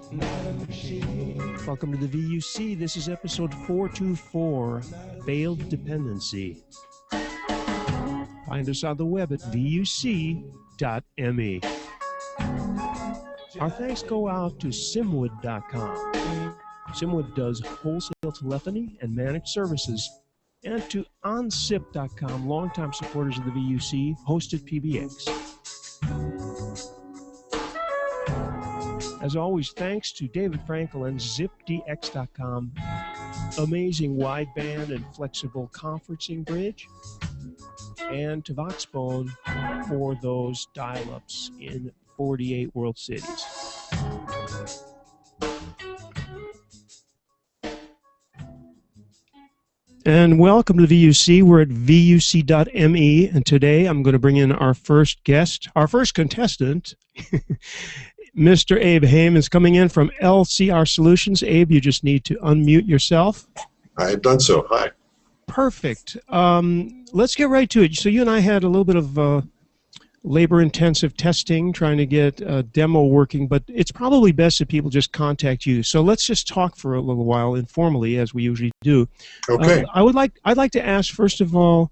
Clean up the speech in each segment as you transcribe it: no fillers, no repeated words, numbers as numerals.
Welcome to the VUC. This is episode 424, Veiled Dependency. Find us on the web at VUC.me. Our thanks go out to Simwood.com. Simwood does wholesale telephony and managed services, and to OnSIP.com, longtime supporters of the VUC, hosted PBX. As always, thanks to David Frankel and ZipDX.com, amazing wideband and flexible conferencing bridge, and to Voxbone for those dial-ups in 48 world cities. And welcome to the VUC. We're at VUC.me, and today I'm going to bring in our first guest, our first contestant. Mr. Abe Hayman's coming in from LCR Solutions. Abe, you just need to unmute yourself. I've done so. Hi. Perfect. Let's get right to it. So you and I had a little bit of labor-intensive testing, trying to get a demo working, but it's probably best if people just contact you. So let's just talk for a little while informally, as we usually do. Okay. I'd like to ask, first of all,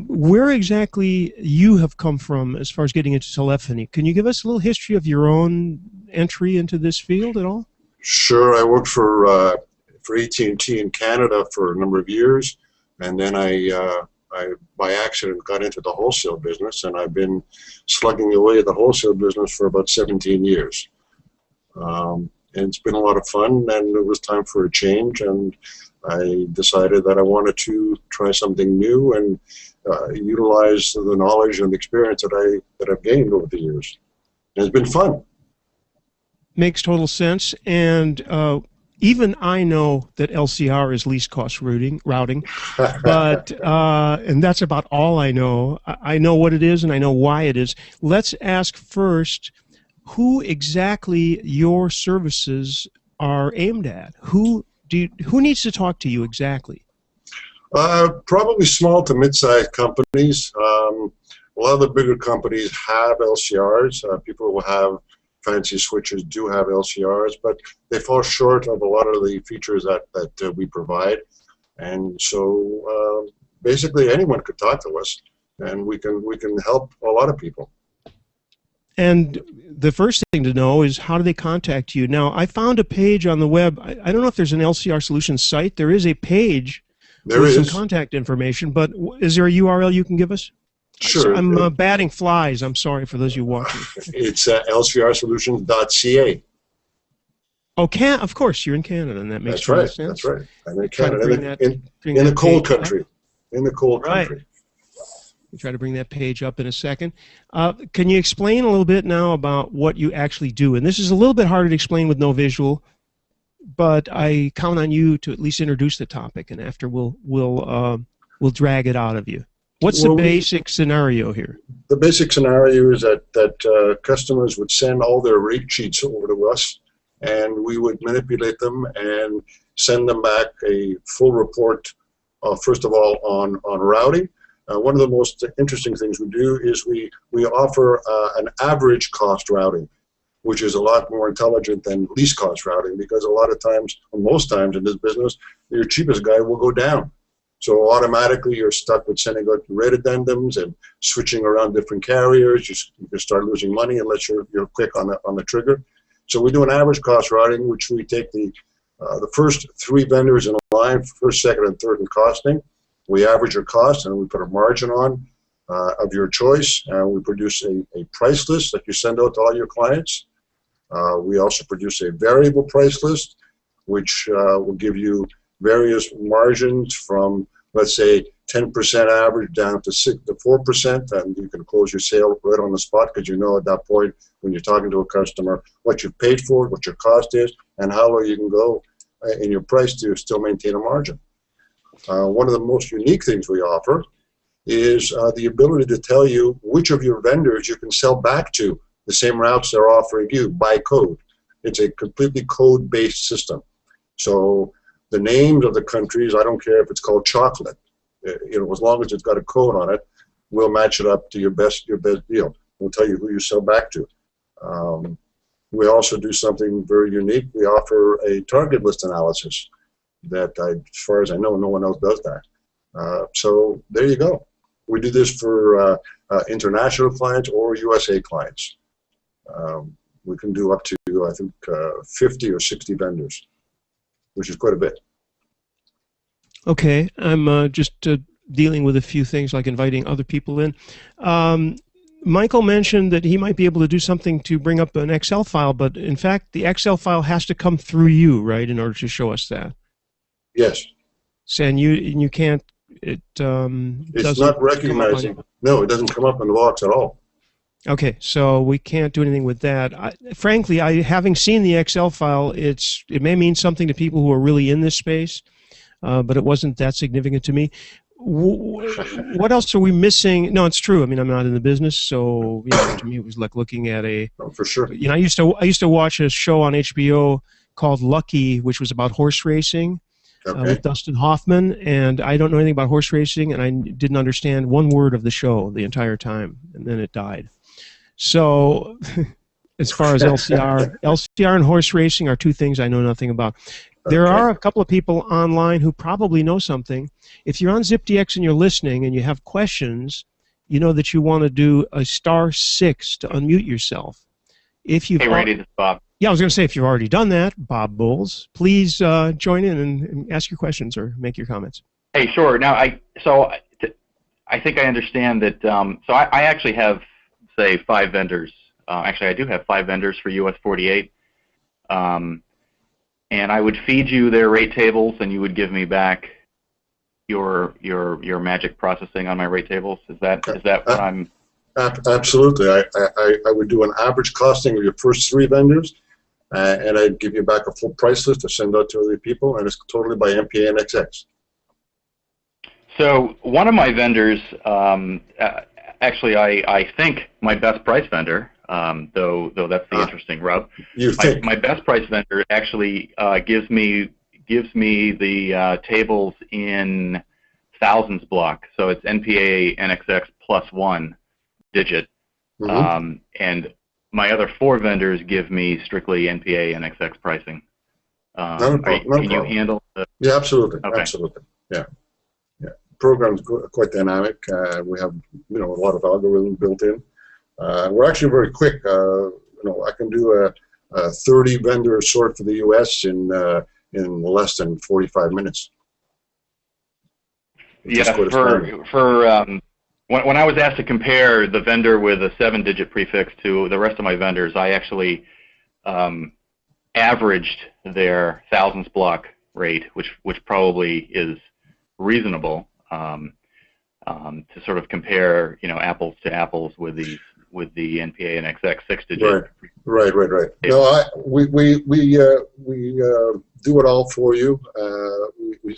where exactly you have come from as far as getting into telephony. Can you give us a little history of your own entry into this field at all? Sure. I worked for AT&T in Canada for a number of years, and then I by accident got into the wholesale business, and I've been slugging away at the wholesale business for about 17 years. And it's been a lot of fun, and it was time for a change, and I decided that I wanted to try something new and utilize the knowledge and experience that I've gained over the years. And it's been fun. Makes total sense. And even I know that LCR is least cost routing, but and that's about all I know. I know what it is and I know why it is. Let's ask first who exactly your services are aimed at. Who needs to talk to you exactly? Probably small to mid-sized companies. A lot of the bigger companies have LCRs. People who have fancy switches do have LCRs, but they fall short of a lot of the features that we provide. And so basically anyone could talk to us, and we can help a lot of people. And the first thing to know is, how do they contact you? Now, I found a page on the web. I don't know if there's an LCR Solutions site. There is a page with some contact information, but is there a URL you can give us? Sure. I'm batting flies. I'm sorry for those of you watching. It's lcrsolutions.ca. Oh, of course, you're in Canada, and that makes sense. That's right. I'm in Canada, in the cold country. In the cold country. We'll try to bring that page up in a second. Can you explain a little bit now about what you actually do? And this is a little bit harder to explain with no visual, but I count on you to at least introduce the topic, and after we'll drag it out of you. What's the basic scenario here? The basic scenario is that customers would send all their rate sheets over to us, and we would manipulate them and send them back a full report, first of all, on routing. One of the most interesting things we do is we offer an average cost routing, which is a lot more intelligent than least cost routing, because a lot of times, or most times in this business, your cheapest guy will go down. So automatically you're stuck with sending out rate addendums and switching around different carriers. You can start losing money unless you're quick on the trigger. So we do an average cost routing, which we take the first three vendors in a line, first, second, and third in costing. We average your cost, and we put a margin on of your choice. We produce a price list that you send out to all your clients. We also produce a variable price list, which will give you various margins from, let's say, 10% average down to 4%, and you can close your sale right on the spot, because you know at that point when you're talking to a customer what you've paid for it, what your cost is, and how low you can go in your price to still maintain a margin. One of the most unique things we offer is the ability to tell you which of your vendors you can sell back to the same routes they're offering you by code. It's a completely code-based system. So the names of the countries, I don't care if it's called chocolate, as long as it's got a code on it, we'll match it up to your best deal. We'll tell you who you sell back to. We also do something very unique. We offer a target list analysis that, as far as I know, no one else does that. So there you go. We do this for international clients or USA clients. We can do up to, I think, 50 or 60 vendors, which is quite a bit. Okay, I'm just dealing with a few things like inviting other people in. Michael mentioned that he might be able to do something to bring up an Excel file, but in fact, the Excel file has to come through you, right, in order to show us that. Yes. So, and you can't. It's not recognizing. No, it doesn't come up in the box at all. Okay, so we can't do anything with that. Frankly, having seen the Excel file, it may mean something to people who are really in this space, but it wasn't that significant to me. What else are we missing? No, it's true. I mean, I'm not in the business, so to me, it was like looking at Oh, for sure. I used to watch a show on HBO called Lucky, which was about horse racing. Okay. With Dustin Hoffman, and I don't know anything about horse racing, and I didn't understand one word of the show the entire time, and then it died. So, as far as LCR and horse racing are two things I know nothing about. There are a couple of people online who probably know something. If you're on ZipDX and you're listening and you have questions, you know that you want to do a *6 to unmute yourself. If you Hey, Randy, this is Bob. Yeah, I was going to say, if you've already done that, Bob Bowles, please join in and ask your questions or make your comments. Hey, sure. Now, I think I understand that. So I actually have, say, 5 vendors. Actually, I do have 5 vendors for US 48. And I would feed you their rate tables, and you would give me back your magic processing on my rate tables. Is that what I'm? Absolutely. I would do an average costing of your first 3 vendors. And I'd give you back a full price list to send out to other people, and it's totally by MPA and XX. So one of my vendors, actually, I think my best price vendor, though that's the interesting rub. You think my best price vendor actually gives me the tables in thousands block. So it's NPA NXX +1 digit, and my other 4 vendors give me strictly NPA and XX pricing. Can you handle the? Yeah, absolutely. Okay. Absolutely. Yeah. Program's quite dynamic. We have a lot of algorithms built in. We're actually very quick. I can do a 30 vendor sort for the US in less than 45 minutes. Yeah, when I was asked to compare the vendor with a 7-digit prefix to the rest of my vendors, I actually averaged their thousands block rate, which probably is reasonable to sort of compare, apples to apples with the NPA and XX 6-digit. Right. No, we do it all for you. We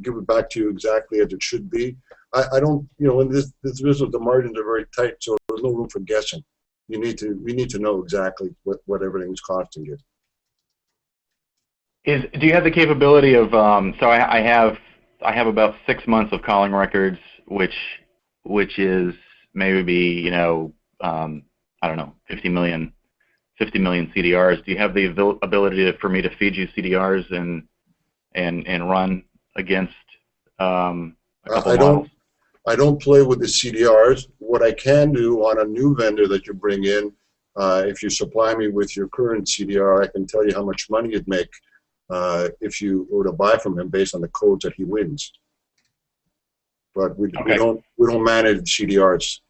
give it back to you exactly as it should be. I don't, in this business, the margins are very tight, so there's no room for guessing. We need to know exactly what everything's costing you. Do you have the capability of? So I have about 6 months of calling records, which is maybe I don't know, 50 million CDRs. Do you have the ability for me to feed you CDRs and run against a couple models? I don't play with the CDRs. What I can do on a new vendor that you bring in, if you supply me with your current CDR, I can tell you how much money you'd make if you were to buy from him based on the codes that he wins. But we don't manage CDRs.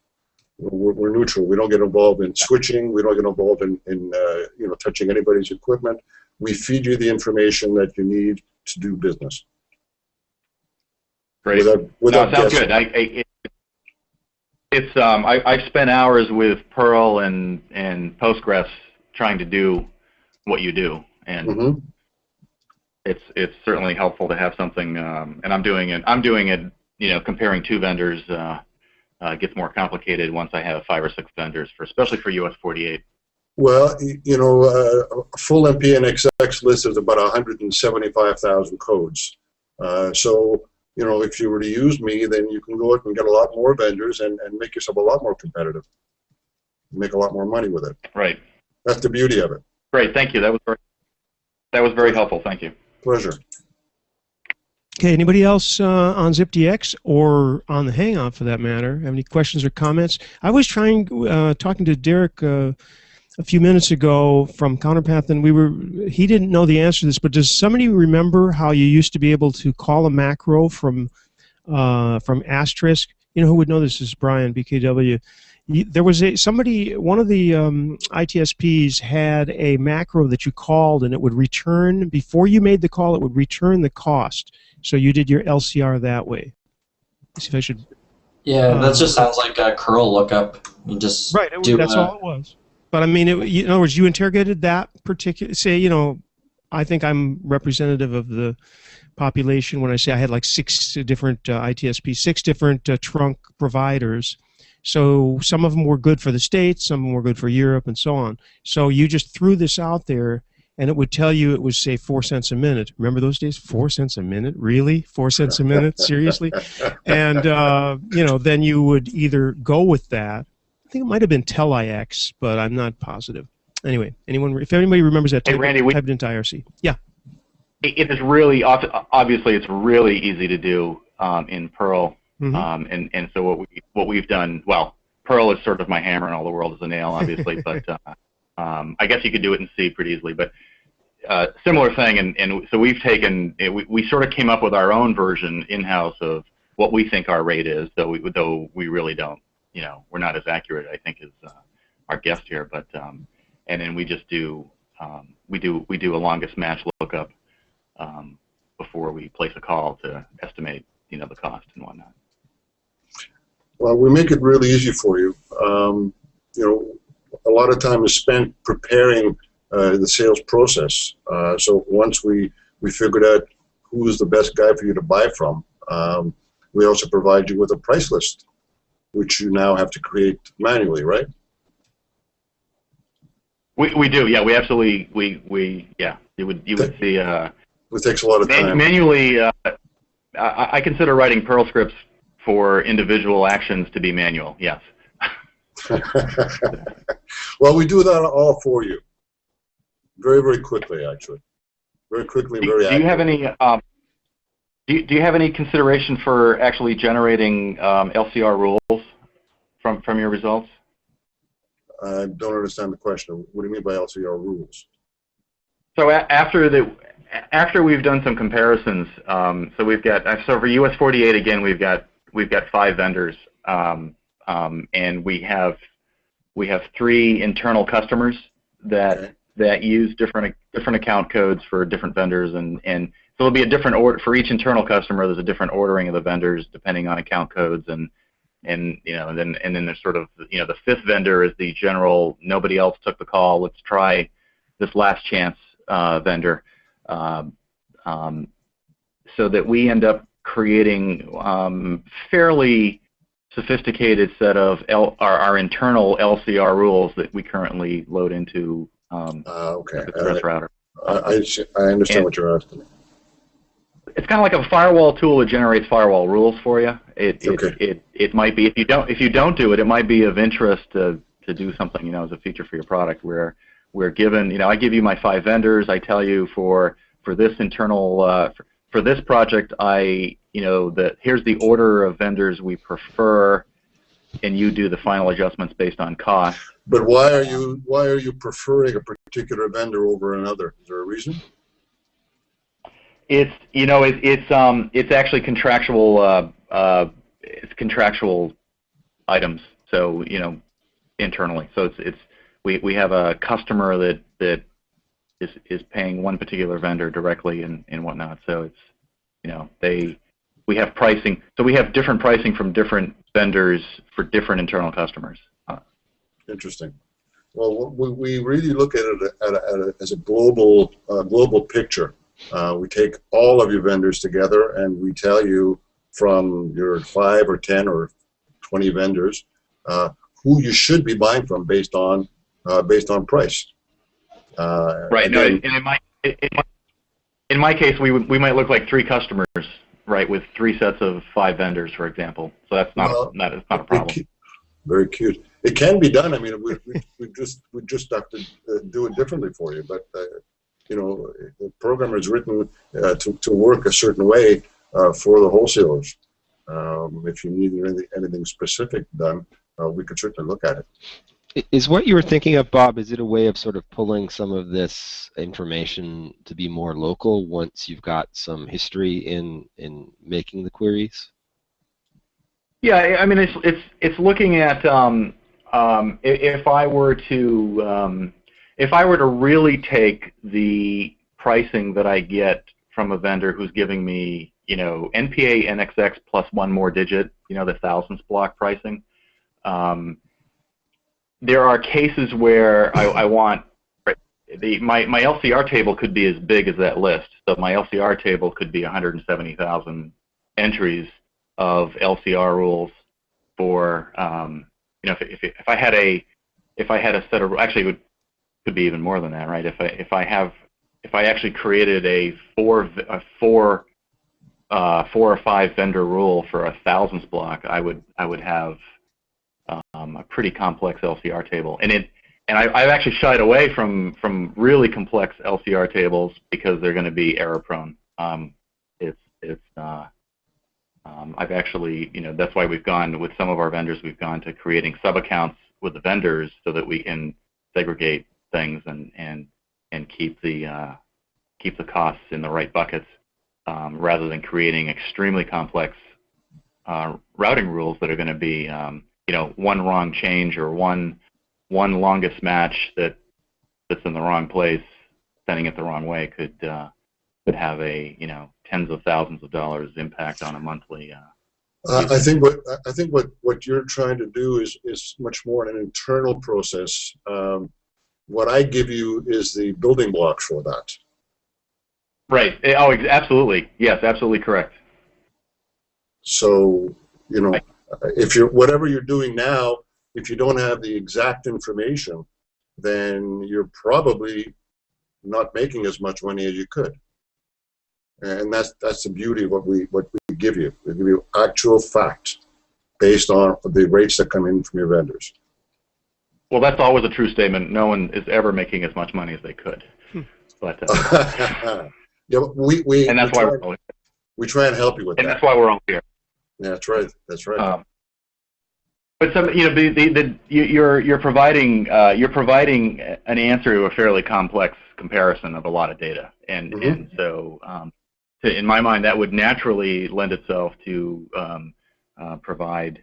We're neutral. We don't get involved in switching. We don't get involved in touching anybody's equipment. We feed you the information that you need to do business. Great. Sounds good. I've spent hours with Perl and Postgres trying to do what you do, and it's certainly helpful to have something. And I'm doing it. Comparing 2 vendors gets more complicated once I have 5 or 6 vendors, especially for US 48. Well, a full NPA and XX list is about 175,000 codes. So if you were to use me, then you can go out and get a lot more vendors and make yourself a lot more competitive. Make a lot more money with it. Right. That's the beauty of it. Great, thank you. That was very helpful. Thank you. Pleasure. Okay, anybody else on ZipDX or on the Hangout for that matter have any questions or comments? I was talking to Derek a few minutes ago from Counterpath, and he didn't know the answer to this, but does somebody remember how you used to be able to call a macro from Asterisk? You know who would know this? Is Brian, BKW. There was one of the ITSPs had a macro that you called, and it would return, before you made the call, it would return the cost. So you did your LCR that way. Let's see if I should. Yeah, that just sounds like a curl lookup. You just That's all it was. But I mean, in other words, you interrogated that particular. Say, I think I'm representative of the population when I say I had like 6 different ITSPs, 6 different trunk providers. So some of them were good for the States, some of them were good for Europe, and so on. So you just threw this out there, and it would tell you it was, say, 4 cents a minute. Remember those days? 4 cents a minute? Really? 4 cents a minute? Seriously? And, then you would either go with that. I think it might have been TelIX, but I'm not positive. Anyway, if anybody remembers that, type it into IRC. Yeah. It is really, obviously, it's really easy to do in Perl. Mm-hmm. And so what we've done, well, Perl is sort of my hammer and all the world is a nail, obviously, but I guess you could do it in C pretty easily. But similar thing, and so we've taken, we sort of came up with our own version in-house of what we think our rate is, though we really don't, we're not as accurate, I think, as our guest here. But and then we just do we do a longest match lookup before we place a call to estimate the cost and whatnot. Well, we make it really easy for you. A lot of time is spent preparing the sales process. So once we figured out who is the best guy for you to buy from, we also provide you with a price list, which you now have to create manually, right? We do, yeah. We absolutely You would see. It takes a lot of time. Manually, I consider writing Perl scripts for individual actions to be manual. Yes. Well, we do that all for you, very, very quickly, actually, very quickly, very. Do you have any? Do you have any consideration for actually generating LCR rules from your results? I don't understand the question. What do you mean by LCR rules? So after we've done some comparisons, so we've got for US 48 again, we've got 5 vendors, and we have 3 internal customers that use different account codes for different vendors, and so there'll be a different order for each internal customer. There's a different ordering of the vendors depending on account codes, and then there's sort of the 5th vendor is the general. Nobody else took the call. Let's try this last chance vendor, so that we end up creating fairly sophisticated set of our internal LCR rules that we currently load into okay. the Express router. I understand what you're asking. It's kind of like a firewall tool that generates firewall rules for you. It might be, if you don't do it, it might be of interest to do something as a feature for your product where we're given, I give you my 5 vendors. I tell you for this internal for this project, here's the order of vendors we prefer, and you do the final adjustments based on cost. But why are you preferring a particular vendor over another? Is there a reason? It's it's actually contractual. It's contractual items. So internally. So we have a customer that is paying one particular vendor directly and whatnot. So it's we have pricing. So we have different pricing from different vendors for different internal customers. Interesting. Well, we really look at it as a global picture. We take all of your vendors together, and we tell you from your 5 or 10 or 20 vendors who you should be buying from based on price. Right. No, and in my case, we might look like 3 customers, right, with 3 sets of 5 vendors, for example. So that's not a problem. Very cute. it can be done. I mean, we just have to do it differently for you. But you know, the program is written to work a certain way for the wholesalers. If you need anything specific done, we could certainly look at it. Is what you were thinking of, Bob, is it a way of sort of pulling some of this information to be more local once you've got some history in making the queries? Yeah, I mean, it's looking at if I were to really take the pricing that I get from a vendor who's giving me, you know, NPA NXX plus one more digit, you know, the thousands block pricing. There are cases where I want my LCR table could be as big as that list. So my LCR table could be 170,000 entries of LCR rules for you know, if I had a set of, actually it could be even more than that, right? If I actually created a four or five vendor rule for a thousands block, I would have a pretty complex LCR table, and I've actually shied away from really complex LCR tables because they're going to be error prone. I've actually, you know, that's why we've gone with some of our vendors. We've gone to creating sub accounts with the vendors so that we can segregate things and keep the costs in the right buckets, rather than creating extremely complex routing rules that are going to be you know, one wrong change or one longest match that's in the wrong place, sending it the wrong way could have a, you know, tens of thousands of dollars impact on a monthly. I think what you're trying to do is much more an internal process. What I give you is the building blocks for that. Right. Oh, absolutely. Yes, absolutely correct. So, you know, if you're whatever you're doing now, if you don't have the exact information, then you're probably not making as much money as you could. And that's the beauty of what we give you. We give you actual facts based on the rates that come in from your vendors. Well, that's always a true statement. No one is ever making as much money as they could. But yeah, and that's why we try and help you with that. And that's why we're all here. Yeah, that's right. That's right. But some, you know, you're providing an answer to a fairly complex comparison of a lot of data, and so in my mind that would naturally lend itself to provide,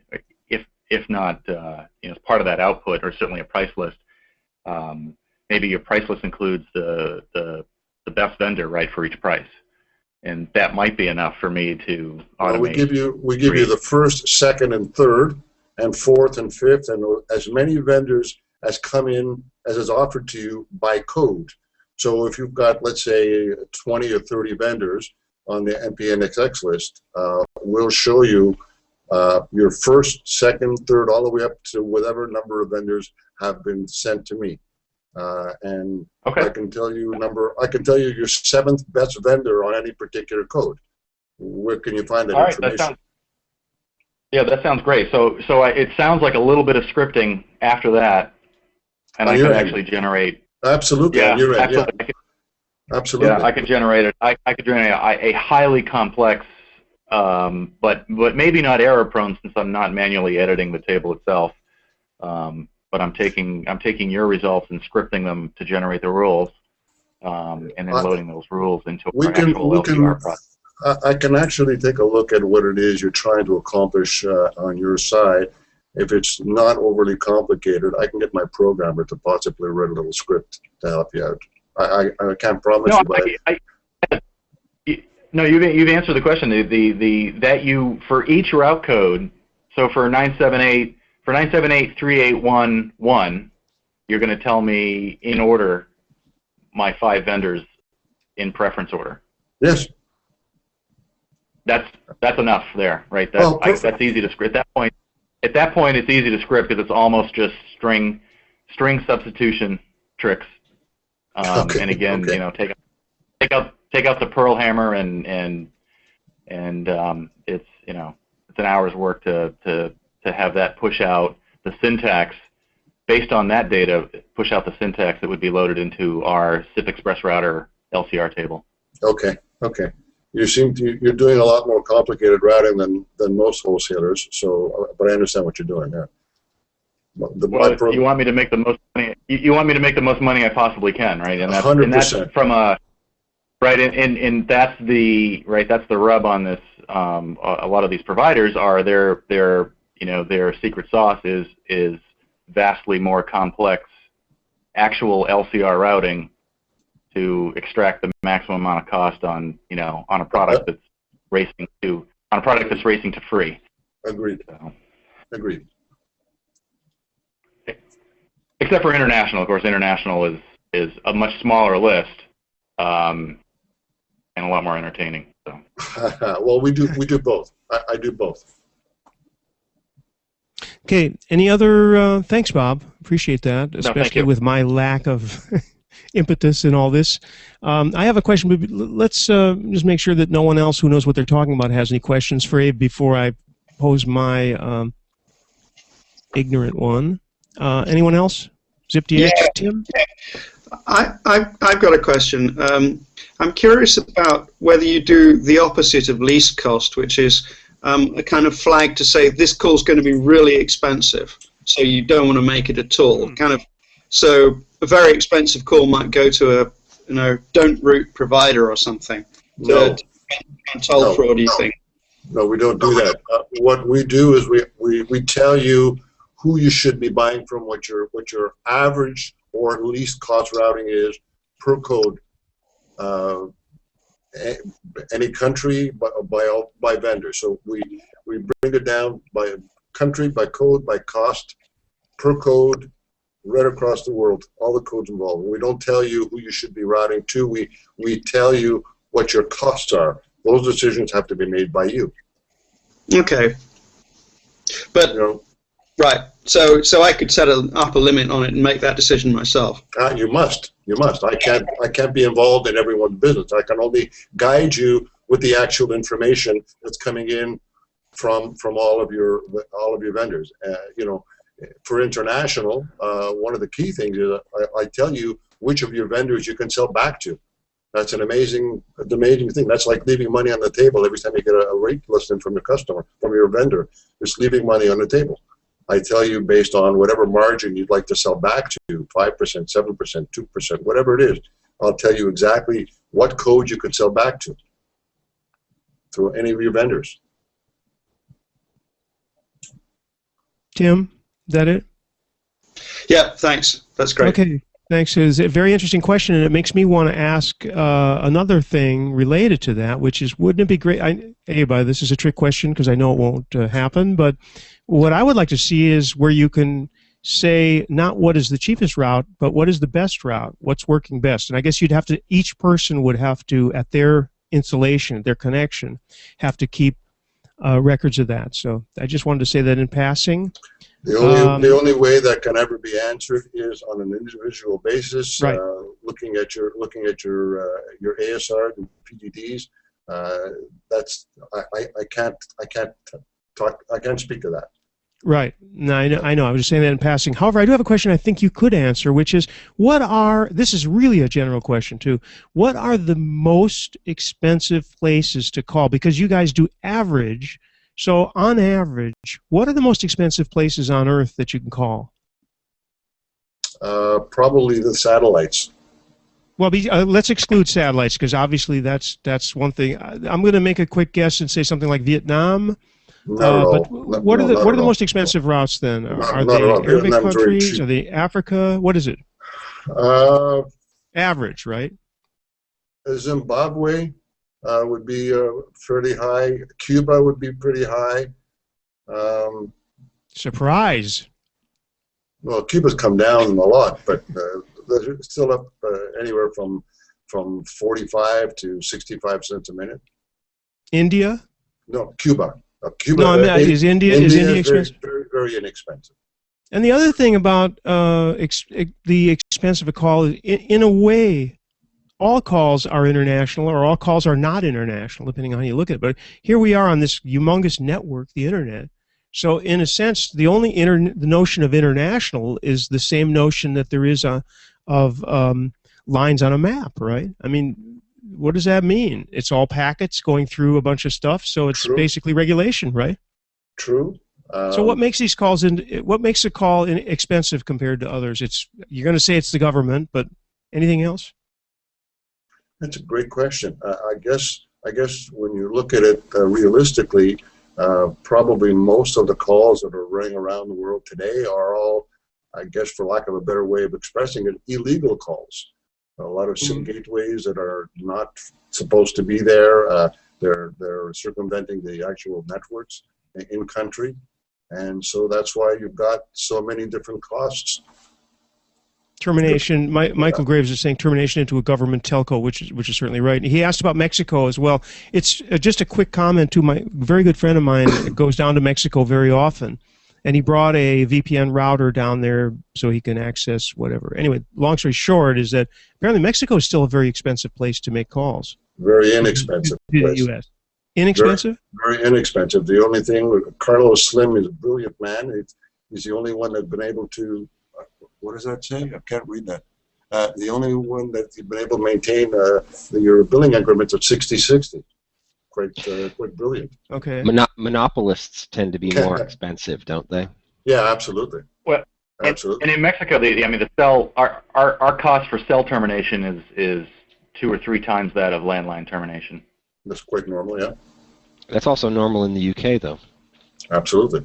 if not you know, as part of that output, or certainly a price list. Maybe your price list includes the best vendor, right, for each price. And that might be enough for me to automate. Well, we give you the first, second, and third, and fourth and fifth, and as many vendors as come in as is offered to you by code. So if you've got, let's say, 20 or 30 vendors on the NPNXX list, we'll show you your first, second, third, all the way up to whatever number of vendors have been sent to me. And okay. I can tell you your seventh best vendor on any particular code. Where can you find that information? That sounds great. So it sounds like a little bit of scripting after that, and I could actually generate. Absolutely. Yeah, absolutely. Yeah. Absolutely. Yeah, I could generate it. I could generate a highly complex, but maybe not error prone, since I'm not manually editing the table itself. But I'm taking your results and scripting them to generate the rules, and then loading those rules into our actual LCR process. I can actually take a look at what it is you're trying to accomplish on your side. If it's not overly complicated, I can get my programmer to possibly write a little script to help you out. I can't promise you, but you've answered the question. That you, for each route code, so for 978.381.1, you're going to tell me in order my 5 vendors in preference order. Yes. That's enough there, right? That's easy to script. At that point, it's easy to script because it's almost just string substitution tricks. And again, you know, take out the Perl hammer, and it's, you know, it's an hour's work to have that push out the syntax based on that data, push out the syntax that would be loaded into our SIP Express router LCR table. Okay, okay. You're doing a lot more complicated routing than most wholesalers. So, but I understand what you're doing. Yeah. Well, you want me to make the most money. You want me to make the most money I possibly can, right? And that's 100%. And that's from a right, and that's the rub on this. A lot of these providers are their secret sauce is vastly more complex actual LCR routing to extract the maximum amount of cost on a product that's racing to free. Agreed. So. Agreed. Except for international, of course. International is a much smaller list, and a lot more entertaining. So. Well, we do both. I do both. Okay. Any other? Thanks, Bob. Appreciate that, especially with my lack of impetus in all this. I have a question, but let's just make sure that no one else who knows what they're talking about has any questions for Abe before I pose my ignorant one. Anyone else? ZipDX, yeah. Tim? I've got a question. I'm curious about whether you do the opposite of least cost, which is a kind of flag to say this call is going to be really expensive, so you don't want to make it at all. So a very expensive call might go to a don't route provider or something. No. Toll fraud, you think? No, we don't do that. What we do is we tell you who you should be buying from, what your average or least cost routing is per code, any country by vendor. So we bring it down by country, by code, by cost, per code, right across the world, all the codes involved. We don't tell you who you should be routing to. We tell you what your costs are. Those decisions have to be made by you. Okay. But right. So I could set an upper limit on it and make that decision myself. You must. You must. I can't be involved in everyone's business. I can only guide you with the actual information that's coming in from all of your vendors. For international, one of the key things is I tell you which of your vendors you can sell back to. That's an amazing thing. That's like leaving money on the table every time you get a rate listing from your customer, from your vendor. It's leaving money on the table. I tell you based on whatever margin you'd like to sell back to, 5%, 7%, 2%, whatever it is. I'll tell you exactly what code you can sell back to through any of your vendors. Tim, is that it? Yeah, thanks. That's great. Okay, thanks. It's a very interesting question, and it makes me want to ask another thing related to that, which is, wouldn't it be great? Abe, this is a trick question because I know it won't happen, but what I would like to see is where you can say not what is the cheapest route, but what is the best route, what's working best. And I guess each person would have to, at their installation, their connection, have to keep records of that. So I just wanted to say that in passing. The only way that can ever be answered is on an individual basis, right. Looking at your ASR and PDDs. I can't speak to that. Right. No, I know. I was just saying that in passing. However, I do have a question I think you could answer, which is, this is really a general question too, what are the most expensive places to call? Because you guys do average, so on average, what are the most expensive places on Earth that you can call? Probably the satellites. Well, let's exclude satellites, because obviously that's one thing. I'm going to make a quick guess and say something like Vietnam. But what are the most expensive routes then? Are they Arabic countries? Are they Africa? What is it? Average, right? Zimbabwe would be fairly high. Cuba would be pretty high. Surprise. Well, Cuba's come down a lot, but they're still up anywhere from 45 to 65 cents a minute. India? No, Cuba. Cuba. No, I mean, is India expensive? Very, very inexpensive. And the other thing about the expense of a call is, in a way, all calls are international, or all calls are not international, depending on how you look at it. But here we are on this humongous network, the internet, So in a sense, the only the notion of international is the same notion that there is of lines on a map, right? I mean, what does that mean? It's all packets going through a bunch of stuff, so it's True. basically regulation, right? True. So what makes these calls what makes a call expensive compared to others? You're going to say it's the government, but anything else? That's a great question. I guess when you look at it realistically, probably most of the calls that are running around the world today are all, I guess, for lack of a better way of expressing it, illegal calls. A lot of SIM gateways that are not supposed to be there. They're circumventing the actual networks in country, and so that's why you've got so many different costs. Termination. Michael Graves is saying termination into a government telco, which is certainly right. He asked about Mexico as well. It's just a quick comment to my very good friend of mine that goes down to Mexico very often, and he brought a VPN router down there so he can access whatever. Anyway, long story short is that apparently Mexico is still a very expensive place to make calls. Very inexpensive. To the U.S. Inexpensive? Very inexpensive. The only thing, Carlos Slim is a brilliant man. He's the only one that's been able to, what does that say? I can't read that. The only one that's been able to maintain your billing increments of 60/60. Quite brilliant. Okay. Monopolists tend to be more expensive, don't they? Yeah, absolutely. Well, absolutely. And in Mexico, our cost for cell termination is 2 or 3 times that of landline termination. That's quite normal, yeah. That's also normal in the UK, though. Absolutely.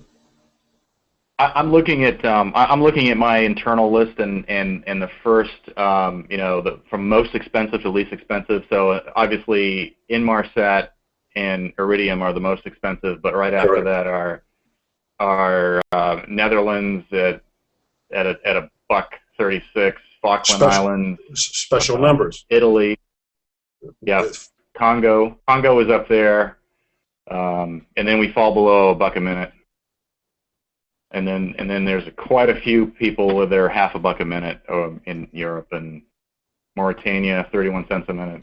I'm looking at my internal list and the first from most expensive to least expensive. So obviously Inmarsat and Iridium are the most expensive, but right after that are Netherlands at $1.36, Falkland Islands, special numbers, Italy, yeah, Congo is up there, and then we fall below $1 a minute. And then there's quite a few people with their half $1 a minute in Europe, and Mauritania 31 cents a minute,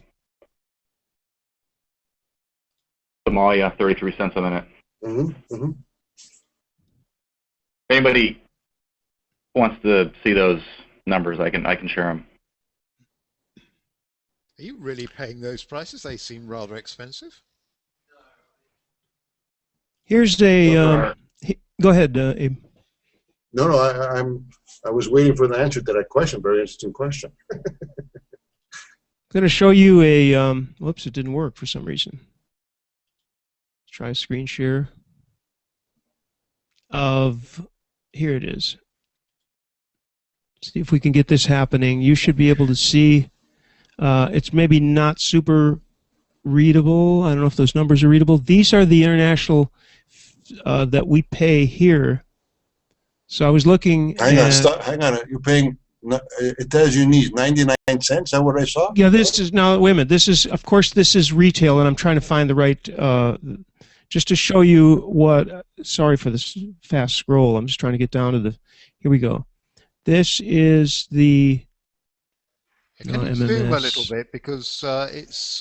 Somalia 33 cents a minute. Mm-hmm. If anybody wants to see those numbers, I can share them. Are you really paying those prices? They seem rather expensive. Here's a. Go ahead, Abe. No, I was waiting for the answer to that question. Very interesting question. I'm going to show you a. Whoops, it didn't work for some reason. Let's try a screen share. Here it is. See if we can get this happening. You should be able to see. It's maybe not super readable. I don't know if those numbers are readable. These are the international that we pay here. So I was looking. Hang on. You're paying. It tells you needs 99 cents. Is that what I saw? Yeah. This is now. Wait a minute. This is, of course, this is retail, and I'm trying to find the right. Just to show you what. Sorry for this fast scroll. I'm just trying to get down to the. Here we go. This is the. Can you zoom a little bit, because it's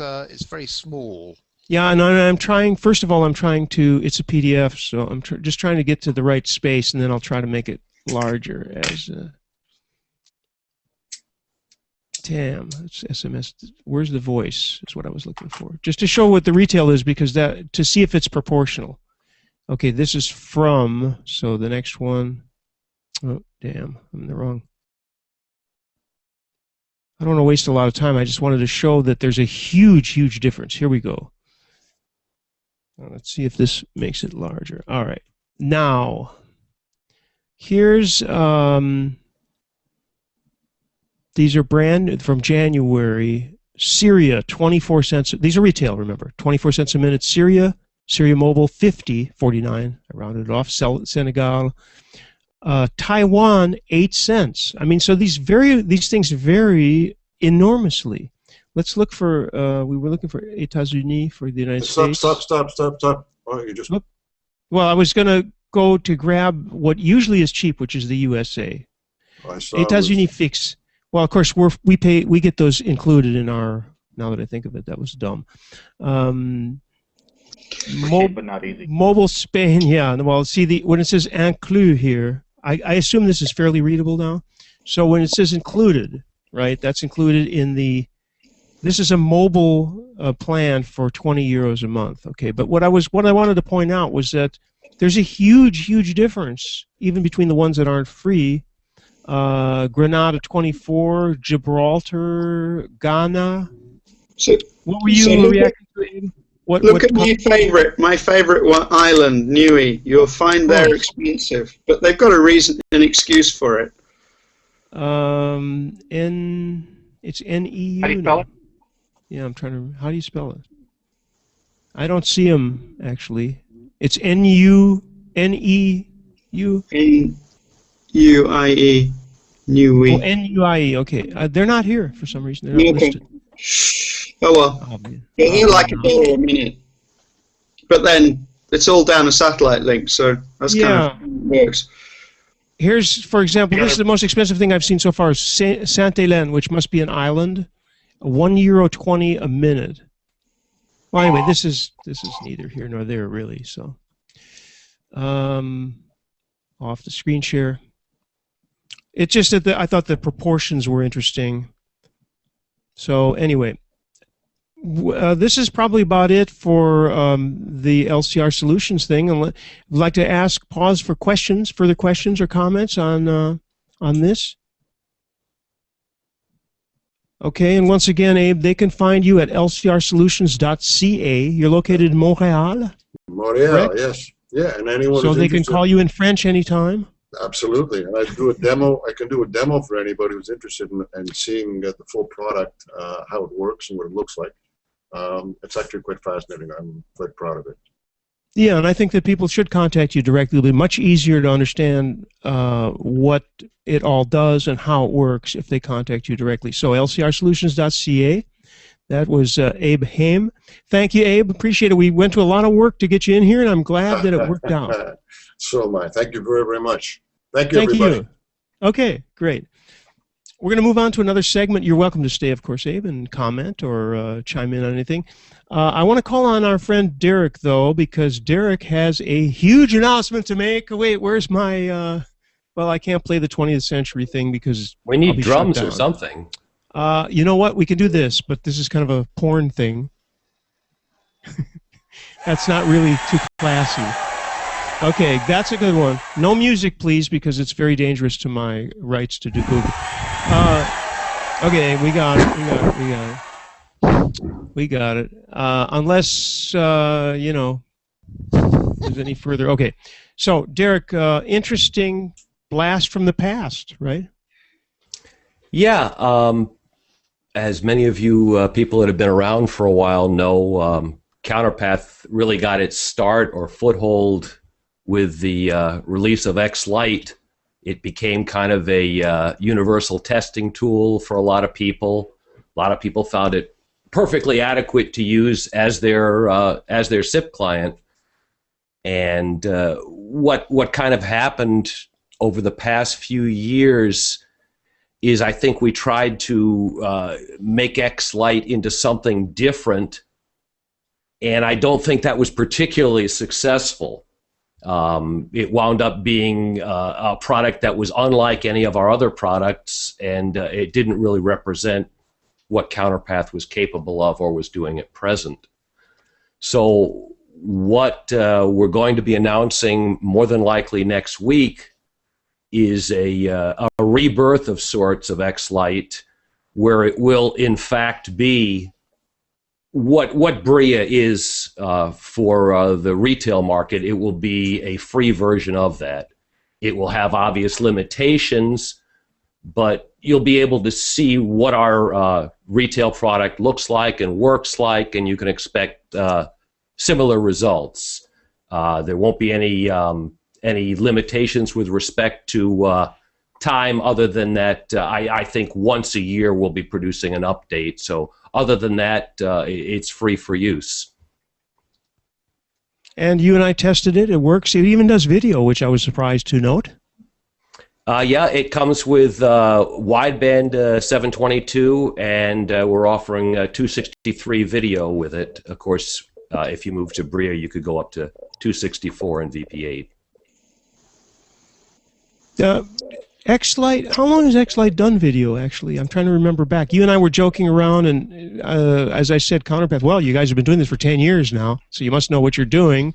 very small. Yeah, and I'm trying. First of all, I'm trying to. It's a PDF, so I'm just trying to get to the right space, and then I'll try to make it larger. As damn, it's SMS. Where's the voice? Is what I was looking for. Just to show what the retail is, because that to see if it's proportional. Okay, this is from. So the next one. Oh, damn, I'm in the wrong. I don't want to waste a lot of time. I just wanted to show that there's a huge difference. Here we go. Let's see if this makes it larger. All right. Now, here's these are brand from January. Syria, 24 cents. These are retail, remember. 24 cents a minute. Syria Mobile, 50.49. I rounded it off. Senegal. Taiwan, 8 cents. I mean, so these things vary enormously. Let's look for. We were looking for États-Unis for the United States. Stop. Oh, you just. Well, I was going to go to grab what usually is cheap, which is the USA. États-Unis fix. Well, of course, we get those included in our. Now that I think of it, that was dumb. cheap but not easy. Mobile Spain, yeah. Well, see, when it says inclus here, I assume this is fairly readable now. So when it says included, right, that's included in the, this is a mobile plan for 20 euros a month, okay? But what I wanted to point out was that there's a huge difference, even between the ones that aren't free. Grenada 24, Gibraltar, Ghana. So, what were you reacting to? Look at my favorite one, island, Niue. You'll find they're expensive, but they've got an excuse for it. It's N-E-U. How do you spell it? Yeah, I'm trying to. How do you spell it? I don't see them actually. It's N-U-N-E-U. N-U-I-E. Niue. Oh, N-U-I-E. Okay, they're not here for some reason. They're not listed. Oh well. They're like $1 a minute, but then it's all down a satellite link, so that's kind of works. Here's, for example, this is the most expensive thing I've seen so far. Sainte-Hélène, which must be an island, €1.20 a minute. Well, anyway, this is neither here nor there really. So, off the screen share. It's just that I thought the proportions were interesting. So anyway, this is probably about it for the LCR solutions thing. And I'd like to pause for questions, further questions or comments on this. Okay, and once again, Abe, they can find you at lcrsolutions.ca. You're located in Montreal. Montreal, yes, yeah, and anyone. So they can call you in French anytime. Absolutely, and I do a demo. I can do a demo for anybody who's interested in seeing the full product, how it works and what it looks like. It's actually quite fascinating. I'm quite proud of it. Yeah, and I think that people should contact you directly. It'll be much easier to understand what it all does and how it works if they contact you directly. So lcrsolutions.ca. That was Abe Haim. Thank you, Abe. Appreciate it. We went to a lot of work to get you in here, and I'm glad that it worked out. So am I. Thank you very much. Thank you, everybody. Okay, great. We're going to move on to another segment. You're welcome to stay, of course, Abe, and comment or chime in on anything. I want to call on our friend Derek, though, because Derek has a huge announcement to make. Wait, where's my... well, I can't play the 20th century thing because we need drums or something. You know what? We can do this, but this is kind of a porn thing. That's not really too classy. Okay, that's a good one. No music, please, because it's very dangerous to my rights to do. Okay, we got it. We got it. Unless, you know, there's any further. Okay, so, Derek, interesting blast from the past, right? Yeah. As many of you people that have been around for a while know, Counterpath really got its start or foothold with the release of XLite. It became kind of a universal testing tool for a lot of people. A lot of people found it perfectly adequate to use as their SIP client. And what kind of happened over the past few years is I think we tried to make XLite into something different, and I don't think that was particularly successful. It wound up being a product that was unlike any of our other products, and it didn't really represent what Counterpath was capable of or was doing at present. So what we're going to be announcing more than likely next week is a rebirth of sorts of XLite, where it will in fact be what Bria is for the retail market. It will be a free version of that. It will have obvious limitations, but you'll be able to see what our retail product looks like and works like, and you can expect similar results. There won't be any limitations with respect to time, other than that I think once a year we'll be producing an update. So other than that, it's free for use. And you and I tested it. It works. It even does video, which I was surprised to note. Yeah, it comes with wideband 722, and we're offering 263 video with it. Of course, if you move to Bria, you could go up to 264 in VP8. XLite, how long has XLite done video, actually? I'm trying to remember back. You and I were joking around, and as I said, Counterpath, well, you guys have been doing this for 10 years now, so you must know what you're doing.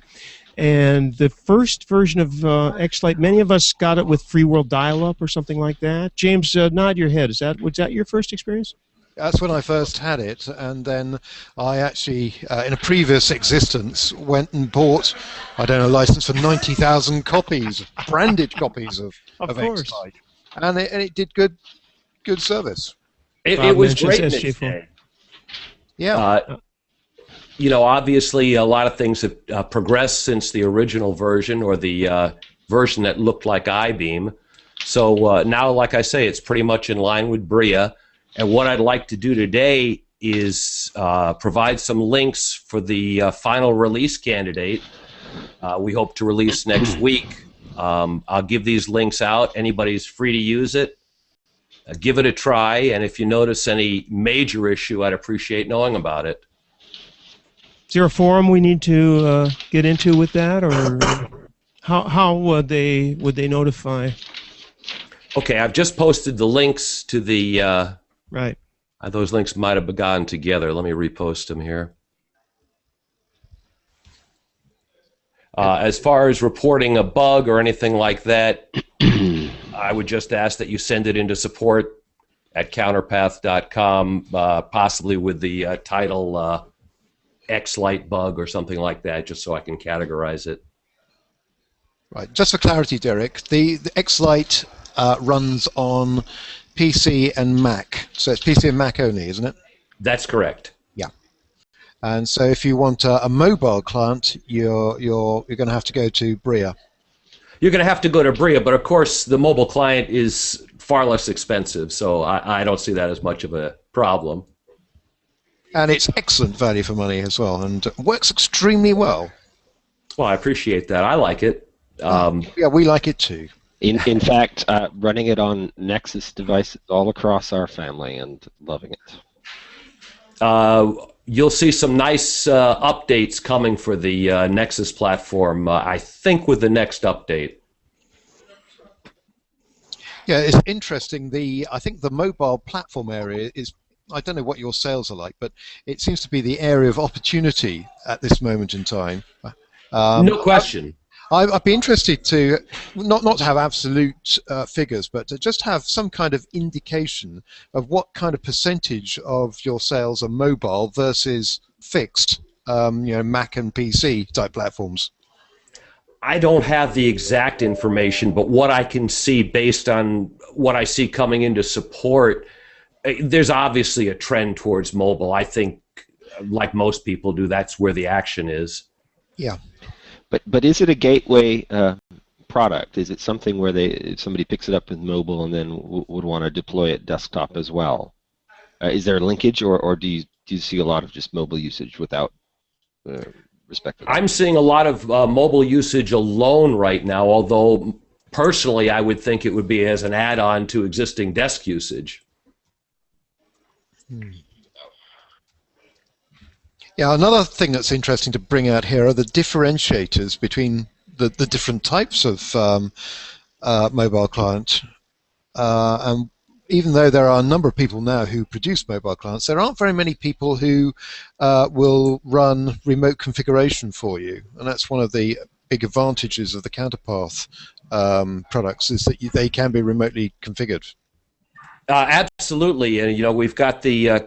And the first version of XLite, many of us got it with Free World Dial-Up or something like that. James, nod your head. Was that your first experience? That's when I first had it, and then I actually, in a previous existence, went and bought, I don't know, a license for 90,000 copies, branded copies of XLite, and it did good service. It was great in its day. Yeah. You know, obviously, a lot of things have progressed since the original version, or the version that looked like iBeam. So now, like I say, it's pretty much in line with Bria. And what I'd like to do today is provide some links for the final release candidate. We hope to release next week. I'll give these links out. Anybody's free to use it. Give it a try, and if you notice any major issue, I'd appreciate knowing about it. Is there a forum we need to get into with that, or how would they notify? Okay, I've just posted the links to the... Right. Those links might have gone together. Let me repost them here. As far as reporting a bug or anything like that, I would just ask that you send it into support at counterpath.com, possibly with the title XLite bug or something like that, just so I can categorize it. Right. Just for clarity, Derek, the XLite runs on PC and Mac. So it's PC and Mac only, isn't it? That's correct. Yeah. And so if you want a mobile client, you're going to have to go to Bria. You're going to have to go to Bria, but of course the mobile client is far less expensive, so I don't see that as much of a problem. And it's excellent value for money as well, and works extremely well. Well, I appreciate that. I like it. Yeah, we like it too. In fact, running it on Nexus devices all across our family and loving it. You'll see some nice updates coming for the Nexus platform, I think, with the next update. Yeah, it's interesting. I think the mobile platform area is, I don't know what your sales are like, but it seems to be the area of opportunity at this moment in time. No question. I'd be interested to, not to have absolute figures, but to just have some kind of indication of what kind of percentage of your sales are mobile versus fixed, Mac and PC type platforms. I don't have the exact information, but what I can see based on what I see coming into support, there's obviously a trend towards mobile. I think, like most people do, that's where the action is. Yeah. But is it a gateway product? Is it something where somebody picks it up with mobile and then would want to deploy it desktop as well? Is there a linkage, or do you see a lot of just mobile usage without respect for that? I'm seeing a lot of mobile usage alone right now, although personally I would think it would be as an add-on to existing desk usage. Yeah, another thing that's interesting to bring out here are the differentiators between the different types of mobile client. And even though there are a number of people now who produce mobile clients, there aren't very many people who will run remote configuration for you. And that's one of the big advantages of the Counterpath products, is that they can be remotely configured. Absolutely, and we've got the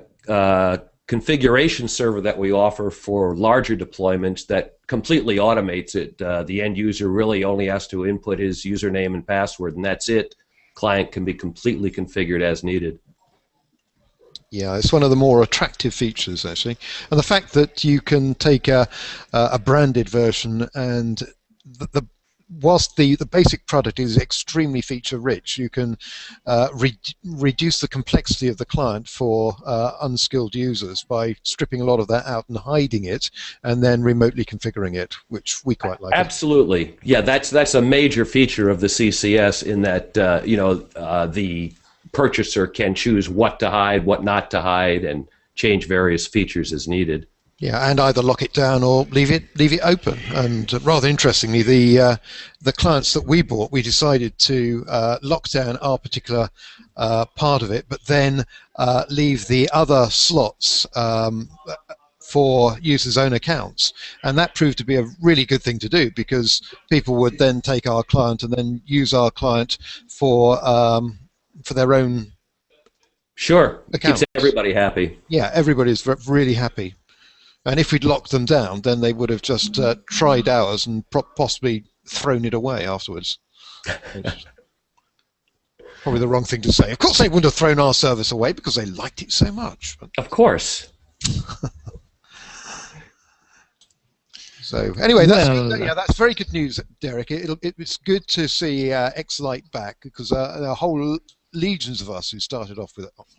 configuration server that we offer for larger deployments that completely automates it. The end user really only has to input his username and password, and that's it. Client can be completely configured as needed. Yeah, it's one of the more attractive features, actually. And the fact that you can take a branded version, and whilst the basic product is extremely feature-rich, you can reduce the complexity of the client for unskilled users by stripping a lot of that out and hiding it, and then remotely configuring it, which we quite like. Absolutely, yeah. That's a major feature of the CCS, in that the purchaser can choose what to hide, what not to hide, and change various features as needed. Yeah, and either lock it down or leave it open. And rather interestingly, the clients that we bought, we decided to lock down our particular part of it, but then leave the other slots for users' own accounts, and that proved to be a really good thing to do, because people would then take our client and then use our client for their own. Sure, it accounts. keeps everybody happy. Yeah, everybody's really happy. And if we'd locked them down, then they would have just tried ours and possibly thrown it away afterwards. Probably the wrong thing to say. Of course, they wouldn't have thrown our service away because they liked it so much. Of course. So anyway, that's very good news, Derek. It's good to see XLite back, because there are whole legions of us who started off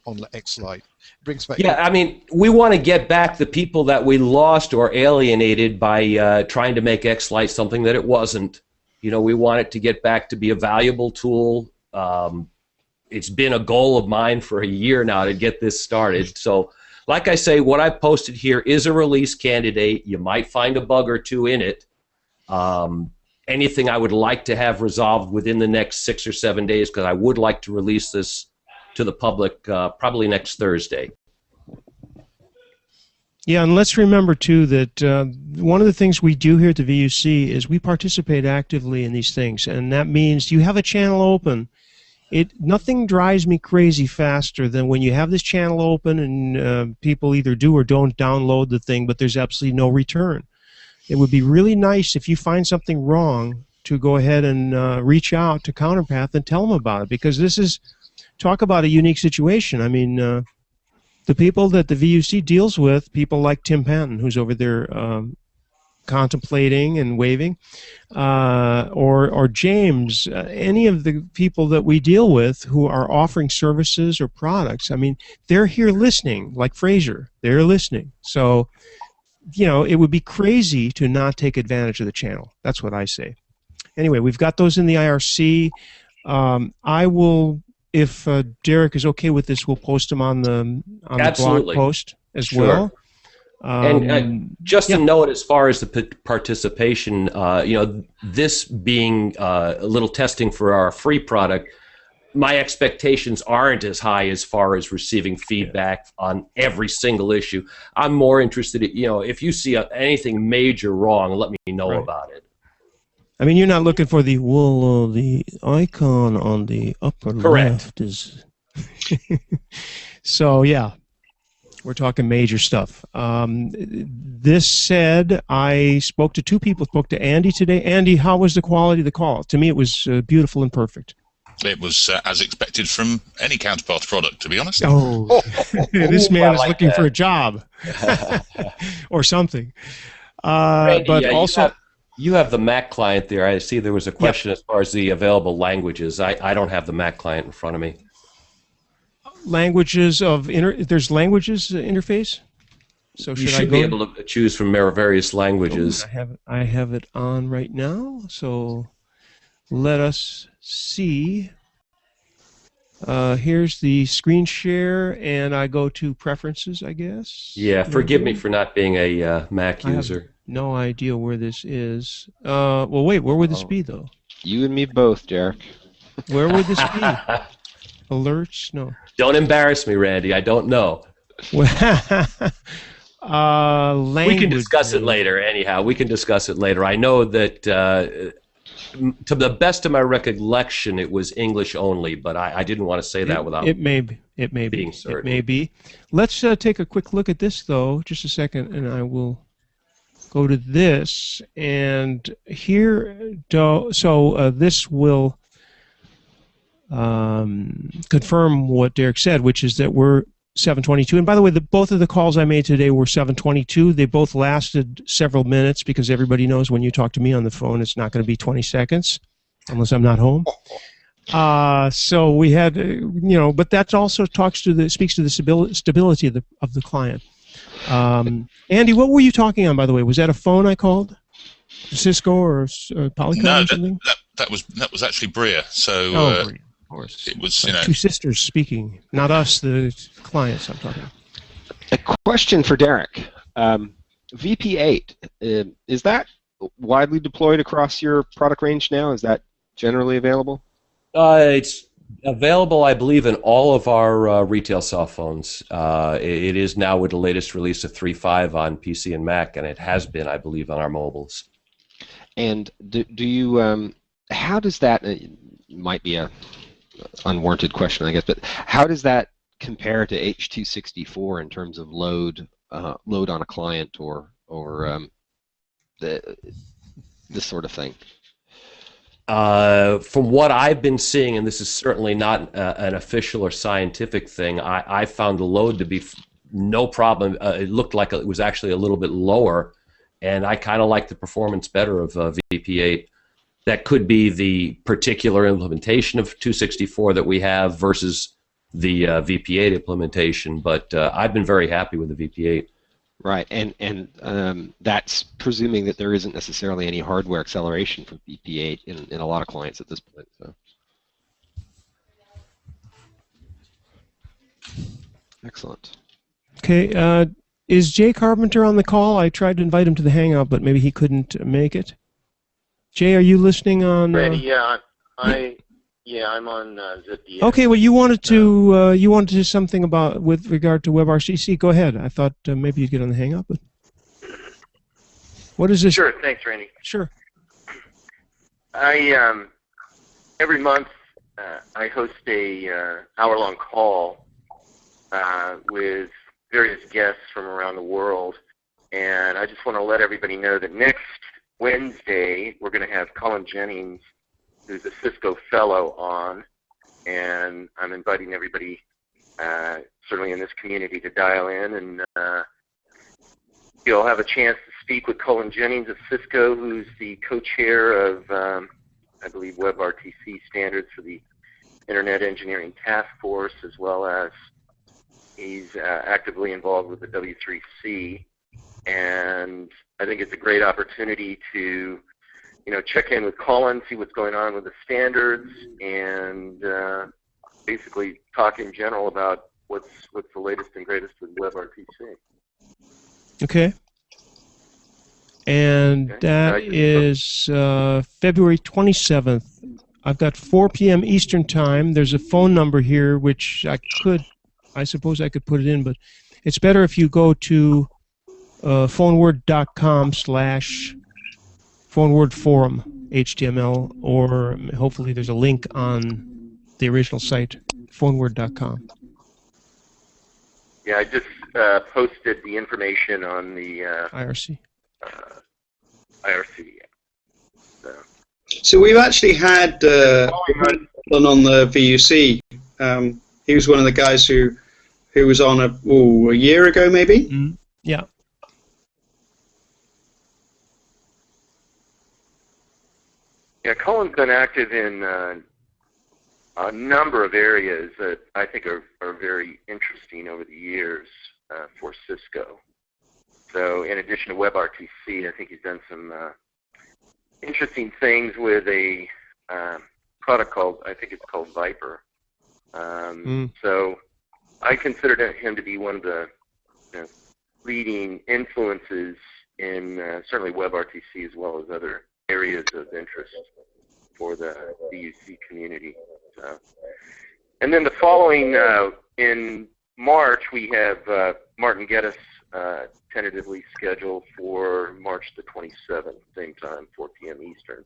on XLite. It brings back. Yeah, I mean, we want to get back the people that we lost or alienated by trying to make XLite something that it wasn't. You know, we want it to get back to be a valuable tool. It's been a goal of mine for a year now to get this started. So, like I say, what I've posted here is a release candidate. You might find a bug or two in it. Anything I would like to have resolved within the next 6 or 7 days, because I would like to release this to the public probably next Thursday. Yeah, and let's remember, too, that one of the things we do here at the VUC is we participate actively in these things, and that means you have a channel open. Nothing drives me crazy faster than when you have this channel open and people either do or don't download the thing, but there's absolutely no return. It would be really nice if you find something wrong to go ahead and reach out to Counterpath and tell them about it, because this is, talk about a unique situation. I mean, the people that the VUC deals with, people like Tim Panton, who's over there contemplating and waving, or James, any of the people that we deal with who are offering services or products, I mean, they're here listening, like Fraser, they're listening. So, you know, it would be crazy to not take advantage of the channel. That's what I say. Anyway, we've got those in the IRC. I will, if Derek is okay with this, we'll post them on the blog post as well. And just a note as far as the participation, you know, this being a little testing for our free product, my expectations aren't as high as far as receiving feedback on every single issue. I'm more interested in, you know, if you see anything major wrong, let me know about it. I mean, you're not looking for the, well, the icon on the upper left is... So, yeah. We're talking major stuff. This said, I spoke to two people. Spoke to Andy today. Andy, how was the quality of the call? To me, it was beautiful and perfect. It was as expected from any Counterpath product, to be honest. Oh, this man is looking for a job or something. Randy, but also, you have the Mac client there. I see there was a question as far as the available languages. I don't have the Mac client in front of me. Languages of there's languages interface. So you should be able to choose from various languages. I have it on right now. So let us see. Here's the screen share, and I go to preferences, I guess. Yeah, forgive me for not being a Mac user. I have no idea where this is. Well, wait, where would this be though? You and me both, Derek. Where would this be? Alerts? No. Don't embarrass me, Randy. I don't know. Language. We can discuss it later. Anyhow, we can discuss it later. I know that to the best of my recollection, it was English only, but I didn't want to say that without it may be being certain. It may be. Let's take a quick look at this though. Just a second, and I will go to this. And here, this will confirm what Derek said, which is that we're 722. And by the way, both of the calls I made today were 722. They both lasted several minutes because everybody knows when you talk to me on the phone, it's not going to be 20 seconds unless I'm not home. So we had, but that also speaks to the stability of the client. Andy, what were you talking on, by the way? Was that a phone I called? Cisco or Polycom or something? That was actually Bria. So Bria. Course. It was, two sisters speaking, not us, the clients I'm talking about. A question for Derek. VP8, is that widely deployed across your product range now? Is that generally available? It's available, I believe, in all of our retail cell phones. It is now with the latest release of 3.5 on PC and Mac, and it has been, I believe, on our mobiles. And do you, how does that, might be a unwarranted question, I guess, but how does that compare to H.264 in terms of load on a client or this sort of thing? From what I've been seeing, and this is certainly not an official or scientific thing, I found the load to be no problem. It looked like it was actually a little bit lower, and I kind of like the performance better of VP8. That could be the particular implementation of 264 that we have versus the VP8 implementation, but I've been very happy with the VP8. Right, and that's presuming that there isn't necessarily any hardware acceleration for VP8 in a lot of clients at this point. So, excellent. Okay, is Jay Carpenter on the call? I tried to invite him to the Hangout, but maybe he couldn't make it. Jay, are you listening on? Randy, yeah, I'm on ZipDX. Okay, well, you wanted to say something about with regard to WebRTC. Go ahead. I thought maybe you'd get on the Hangout, but what is this? Sure, thanks, Randy. Sure. I every month I host a hour-long call with various guests from around the world, and I just want to let everybody know that next Wednesday we're going to have Colin Jennings, who's a Cisco fellow, on, and I'm inviting everybody, certainly in this community, to dial in, and you'll have a chance to speak with Colin Jennings of Cisco, who's the co-chair of, I believe, WebRTC standards for the Internet Engineering Task Force, as well as he's actively involved with the W3C, and I think it's a great opportunity to check in with Colin, see what's going on with the standards, and basically talk in general about what's the latest and greatest with WebRTC. Okay. And that is February 27th. I've got 4 p.m. Eastern Time. There's a phone number here, which I suppose I could put it in, but it's better if you go to phoneword.com/phonewordforum HTML, or hopefully there's a link on the original site, phoneword.com. Yeah, I just posted the information on the IRC. IRC. So we've actually had on the VUC. He was one of the guys who was on a year ago, maybe. Mm-hmm. Yeah. Yeah, Colin's been active in a number of areas that I think are very interesting over the years for Cisco. So in addition to WebRTC, I think he's done some interesting things with a product I think it's called Viper. So I consider him to be one of the leading influences in certainly WebRTC, as well as other areas of interest for the VUC community. And then the following, in March, we have Martin Geddes tentatively scheduled for March the 27th, same time, 4 p.m. Eastern,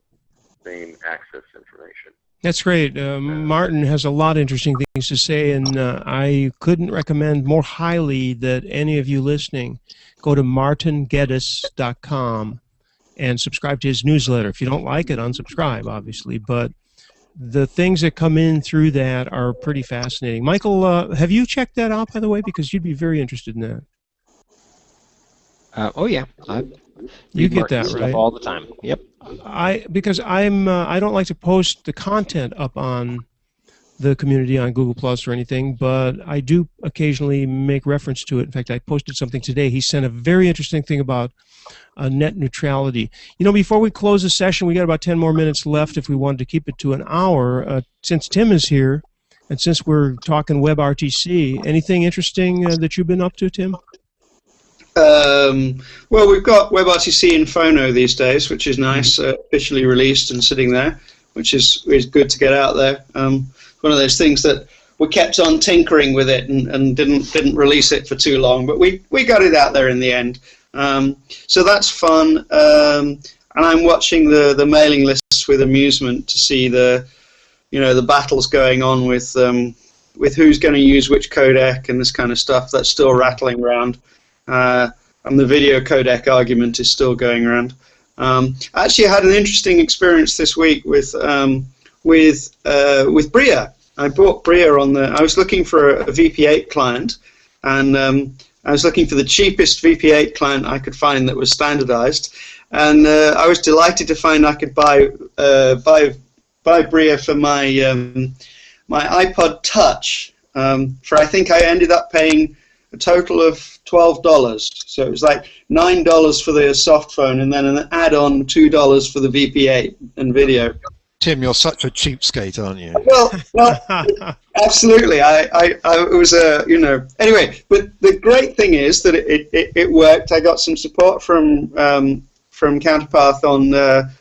same access information. That's great. Martin has a lot of interesting things to say, and I couldn't recommend more highly that any of you listening go to martingeddes.com and subscribe to his newsletter. If you don't like it, unsubscribe, obviously, but the things that come in through that are pretty fascinating. Michael, have you checked that out, by the way? Because you'd be very interested in that. Oh yeah, you get that right all the time. Yep. Because I don't like to post the content up on the community on Google Plus or anything, but I do occasionally make reference to it. In fact, I posted something today. He sent a very interesting thing about net neutrality. Before we close the session, we got about 10 more minutes left if we wanted to keep it to an hour. Since Tim is here, and since we're talking WebRTC, anything interesting that you've been up to, Tim? Well, we've got WebRTC in Phono these days, which is nice, officially released and sitting there, which is good to get out there. One of those things that we kept on tinkering with it and didn't release it for too long, but we got it out there in the end. So that's fun, and I'm watching the mailing lists with amusement to see the battles going on with who's going to use which codec and this kind of stuff. That's still rattling around. And the video codec argument is still going around. Actually, I had an interesting experience this week with Bria. I bought Bria I was looking for a VP8 client, and I was looking for the cheapest VP8 client I could find that was standardized. And I was delighted to find I could buy Bria for my my iPod Touch. For I think I ended up paying a total of $12. So it was like $9 for the soft phone, and then an add-on $2 for the VP8 and video. Tim, you're such a cheapskate, aren't you? Well, absolutely. It was anyway. But the great thing is that it worked. I got some support from Counterpath on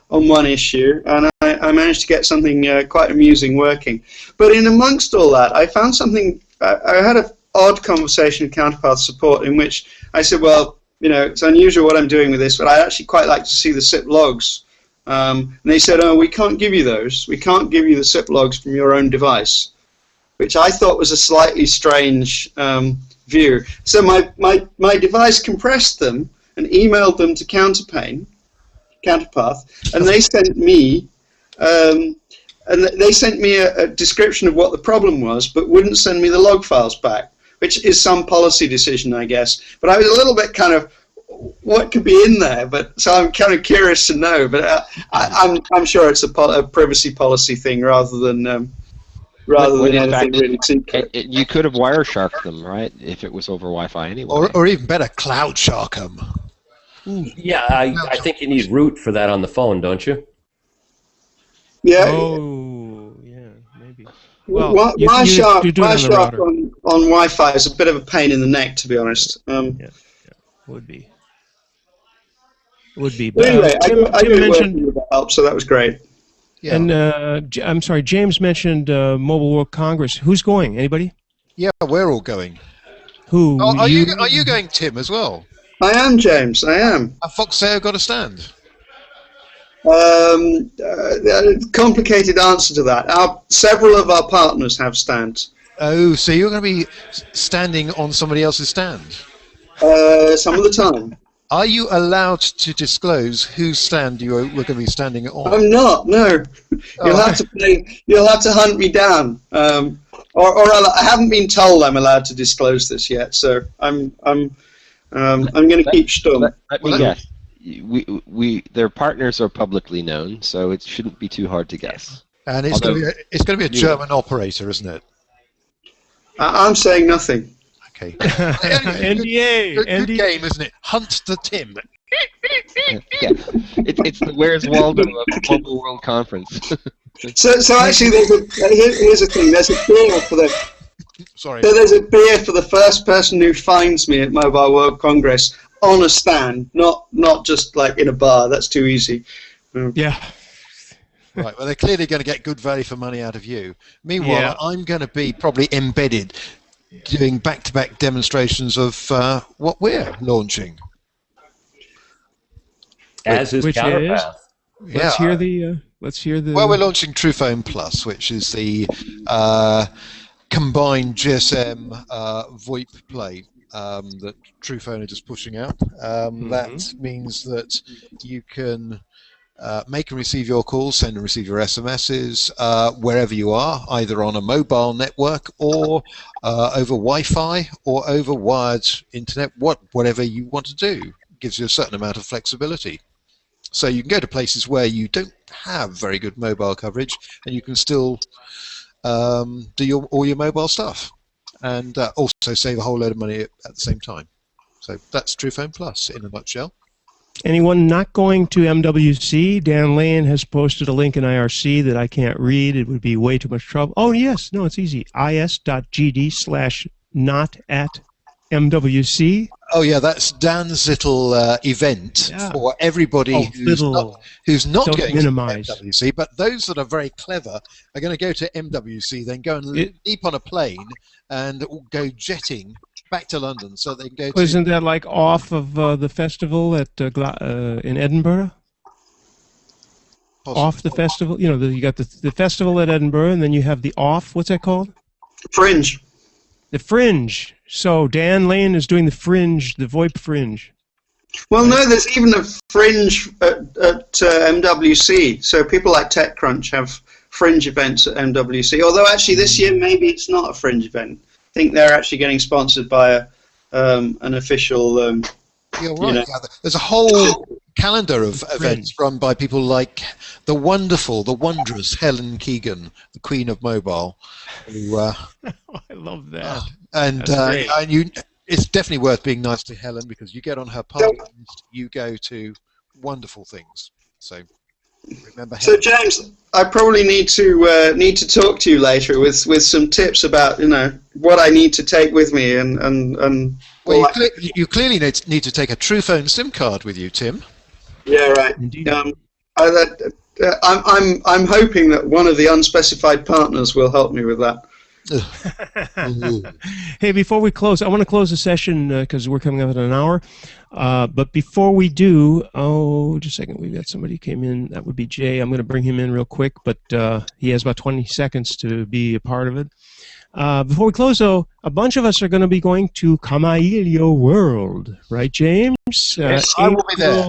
one issue, and I managed to get something quite amusing working. But in amongst all that, I found something. I had an odd conversation with Counterpath support in which I said, well, it's unusual what I'm doing with this, but I'd actually quite like to see the SIP logs. And they said, oh, we can't give you those. We can't give you the SIP logs from your own device, which I thought was a slightly strange view. So my device compressed them and emailed them to Counterpath, and they sent me a description of what the problem was, but wouldn't send me the log files back, which is some policy decision, I guess. But I was a little bit kind of, what could be in there? But so I'm kind of curious to know. But I'm sure it's a privacy policy thing rather than anything really secret. You could have Wiresharked them, right? If it was over Wi-Fi anyway. Or even better, Cloud Shark them. Yeah, I think you need root for that on the phone, don't you? Yeah. Oh, yeah, maybe. Well, Wireshark on Wi-Fi is a bit of a pain in the neck, to be honest. Yeah, would be. Would be. But anyway, I Tim mentioned with the help, so that was great. Yeah. And I'm sorry, James mentioned Mobile World Congress. Who's going? Anybody? Yeah, we're all going. Who? Oh, are you going, Tim, as well? I am, James. I am. Foxeo got a stand. Complicated answer to that. Several of our partners have stands. Oh, so you're going to be standing on somebody else's stand? Some of the time. Are you allowed to disclose whose stand we're going to be standing on? I'm not. No. You'll have to hunt me down. Or I haven't been told I'm allowed to disclose this yet. So I'm going to keep stum. Let me guess. Their partners are publicly known, so it shouldn't be too hard to guess. And it's going to be a German operator, isn't it? I'm saying nothing. Okay. NDA. Good game, isn't it? Hunt the Tim. Yeah. It's the Where's Waldo of the Mobile World Conference. So actually, here's the thing. There's a beer for the. Sorry. So there's a beer for the first person who finds me at Mobile World Congress on a stand, not just like in a bar. That's too easy. Yeah. Right. Well, they're clearly going to get good value for money out of you. Meanwhile, I'm going to be probably embedded, doing back-to-back demonstrations of what we're launching. As is Counterpath. Let's hear the. Well, we're launching TruePhone Plus, which is the combined GSM VoIP play that TruePhone are just pushing out. That means that you can make and receive your calls, send and receive your SMSs wherever you are, either on a mobile network or over Wi-Fi or over wired internet, whatever you want to do. It gives you a certain amount of flexibility. So you can go to places where you don't have very good mobile coverage, and you can still do all your mobile stuff, and also save a whole load of money at the same time. So that's TruePhone Plus in a nutshell. Anyone not going to MWC? Dan Lane has posted a link in IRC that I can't read. It would be way too much trouble. Oh, yes. No, it's easy. is.gd/not at MWC. Oh yeah, that's Dan's little event for everybody who's not Don't going minimize. to MWC, but those that are very clever are going to go to MWC, then go and leap on a plane and go jetting back to London, so they can go to. Isn't that like off of the festival at in Edinburgh? Possibly. Off the festival, you know, you got the festival at Edinburgh, and then you have the off. What's that called? Fringe. The Fringe. So Dan Lane is doing the Fringe, the VoIP Fringe. Well, no, there's even a Fringe at MWC. So people like TechCrunch have Fringe events at MWC. Although actually this year maybe it's not a Fringe event. I think they're actually getting sponsored by an official. You're right. Yeah, there's a whole calendar of events run by people like the wonderful, the wondrous Helen Keegan, the Queen of Mobile. Who, I love that. And it's definitely worth being nice to Helen, because you get on her party list, you go to wonderful things. So remember Helen. So James, I probably need to talk to you later with some tips about what I need to take with me and. Well, you clearly need to take a TruePhone SIM card with you, Tim. Yeah, right. Indeed. I'm hoping that one of the unspecified partners will help me with that. Hey, before we close, I want to close the session because we're coming up in an hour. But before we do, just a second, we've got somebody who came in. That would be Jay. I'm going to bring him in real quick, but he has about 20 seconds to be a part of it. Before we close, though, a bunch of us are going to be going to Camaillo World, right, James? Yes, I will be there.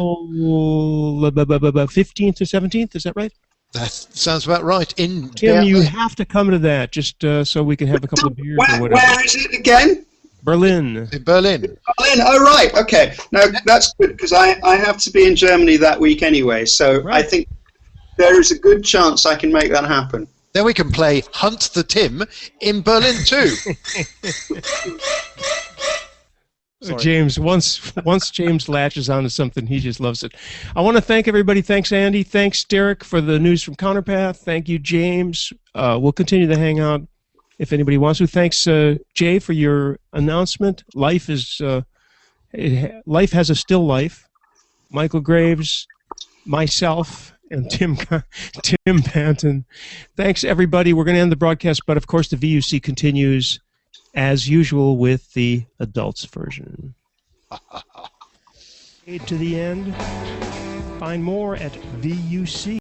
15th to 17th, is that right? That sounds about right. Tim, you have to come to that, just so we can have a couple of beers or whatever. Where is it again? Berlin. In Berlin. Berlin. Oh, right. Okay. Now that's good, because I have to be in Germany that week anyway. So I think there is a good chance I can make that happen. Then we can play Hunt the Tim in Berlin too. James, once James latches onto something, he just loves it. I want to thank everybody. Thanks, Andy. Thanks, Derek, for the news from Counterpath. Thank you, James. We'll continue to hang out if anybody wants to. Thanks, Jay, for your announcement. Life has a still life. Michael Graves, myself, and Tim Panton. Thanks, everybody. We're going to end the broadcast, but of course the VUC continues as usual with the adults version. To the end. Find more at VUC.